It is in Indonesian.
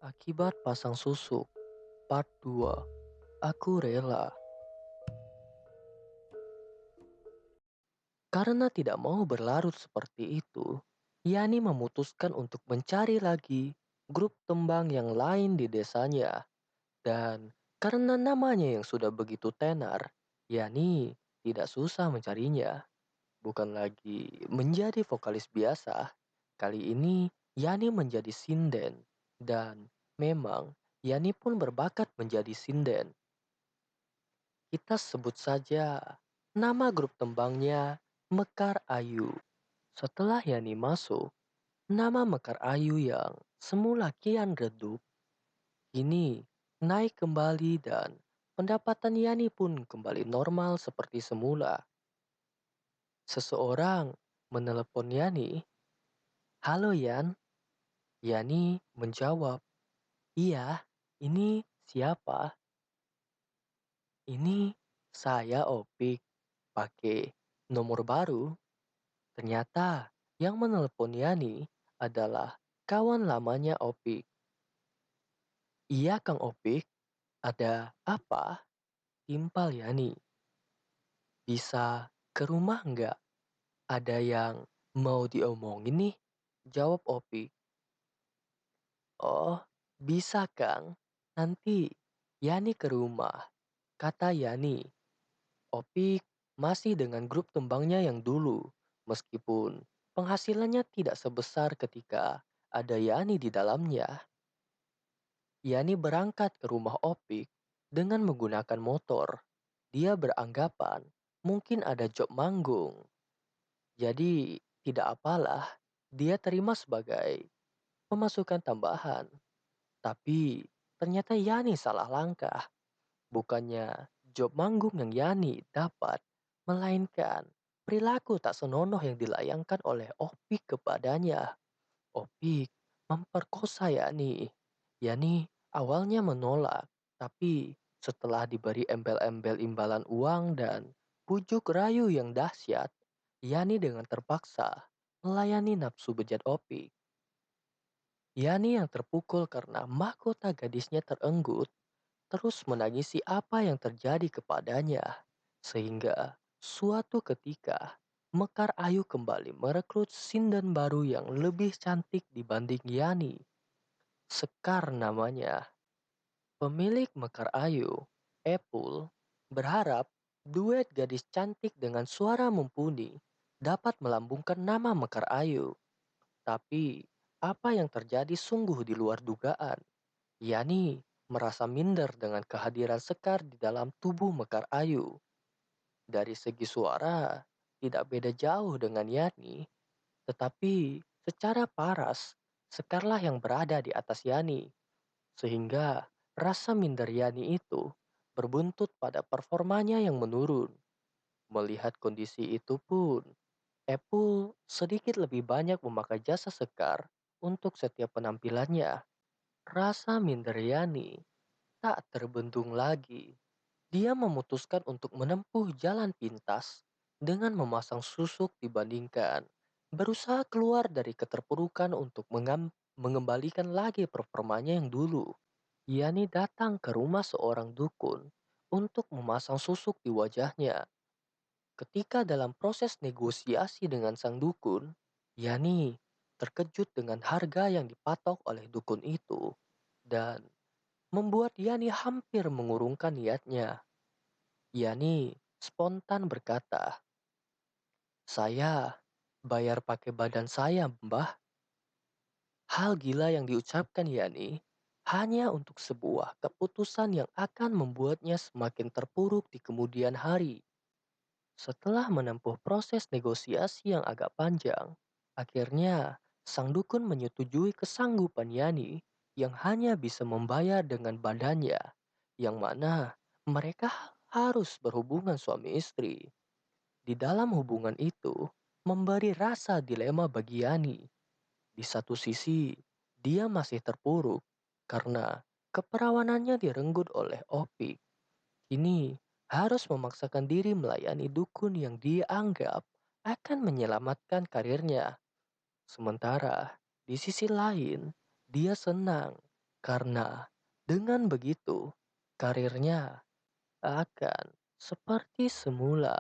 Akibat pasang susuk, part 2. Aku rela. Karena tidak mau berlarut seperti itu, Yani memutuskan untuk mencari lagi grup tembang yang lain di desanya. Dan karena namanya yang sudah begitu tenar, Yani tidak susah mencarinya. Bukan lagi menjadi vokalis biasa. Kali ini Yani menjadi sinden. Dan memang Yani pun berbakat menjadi sinden. Kita sebut saja nama grup tembangnya Mekar Ayu. Setelah Yani masuk, nama Mekar Ayu yang semula kian redup, kini naik kembali dan pendapatan Yani pun kembali normal seperti semula. Seseorang menelepon Yani. "Halo Yan." Yani menjawab, "Iya, ini siapa?" "Ini saya Opik, pakai nomor baru." Ternyata yang menelepon Yani adalah kawan lamanya Opik. "Iya Kang Opik, ada apa?" Timpal Yani. "Bisa ke rumah nggak? Ada yang mau diomongin nih." Jawab Opik. "Oh, bisa Kang. Nanti Yani ke rumah." Kata Yani. Opik masih dengan grup tembangnya yang dulu, meskipun penghasilannya tidak sebesar ketika ada Yani di dalamnya. Yani berangkat ke rumah Opik dengan menggunakan motor. Dia beranggapan mungkin ada job manggung. Jadi tidak apalah, dia terima sebagai pemasukan tambahan. Tapi ternyata Yani salah langkah. Bukannya job manggung yang Yani dapat, melainkan perilaku tak senonoh yang dilayangkan oleh Opik kepadanya. Opik memperkosa Yani. Yani awalnya menolak, tapi setelah diberi embel-embel imbalan uang dan bujuk rayu yang dahsyat, Yani dengan terpaksa melayani nafsu bejat Opik. Yani yang terpukul karena mahkota gadisnya terenggut, terus menangisi apa yang terjadi kepadanya. Sehingga suatu ketika Mekar Ayu kembali merekrut sinden baru yang lebih cantik dibanding Yani. Sekar namanya. Pemilik Mekar Ayu, Epul, berharap duet gadis cantik dengan suara mumpuni dapat melambungkan nama Mekar Ayu. Tapi apa yang terjadi sungguh di luar dugaan. Yani merasa minder dengan kehadiran Sekar di dalam tubuh Mekar Ayu. Dari segi suara, tidak beda jauh dengan Yani, tetapi secara paras, Sekarlah yang berada di atas Yani, sehingga rasa minder Yani itu berbuntut pada performanya yang menurun. Melihat kondisi itu pun, Apple sedikit lebih banyak memakai jasa Sekar untuk setiap penampilannya. Rasa minder Yani tak terbendung lagi. Dia memutuskan untuk menempuh jalan pintas dengan memasang susuk dibandingkan berusaha keluar dari keterpurukan untuk mengembalikan lagi performanya yang dulu. Yani datang ke rumah seorang dukun untuk memasang susuk di wajahnya. Ketika dalam proses negosiasi dengan sang dukun, Yani terkejut dengan harga yang dipatok oleh dukun itu dan membuat Yani hampir mengurungkan niatnya. Yani spontan berkata, "Saya bayar pakai badan saya, Mbah." Hal gila yang diucapkan Yani hanya untuk sebuah keputusan yang akan membuatnya semakin terpuruk di kemudian hari. Setelah menempuh proses negosiasi yang agak panjang, akhirnya sang dukun menyetujui kesanggupan Yani yang hanya bisa membayar dengan badannya, yang mana mereka harus berhubungan suami istri. Di dalam hubungan itu, memberi rasa dilema bagi Yani. Di satu sisi, dia masih terpuruk karena keperawanannya direnggut oleh Opik. Kini harus memaksakan diri melayani dukun yang dia anggap akan menyelamatkan karirnya. Sementara di sisi lain, dia senang Karena dengan begitu, karirnya akan seperti semula.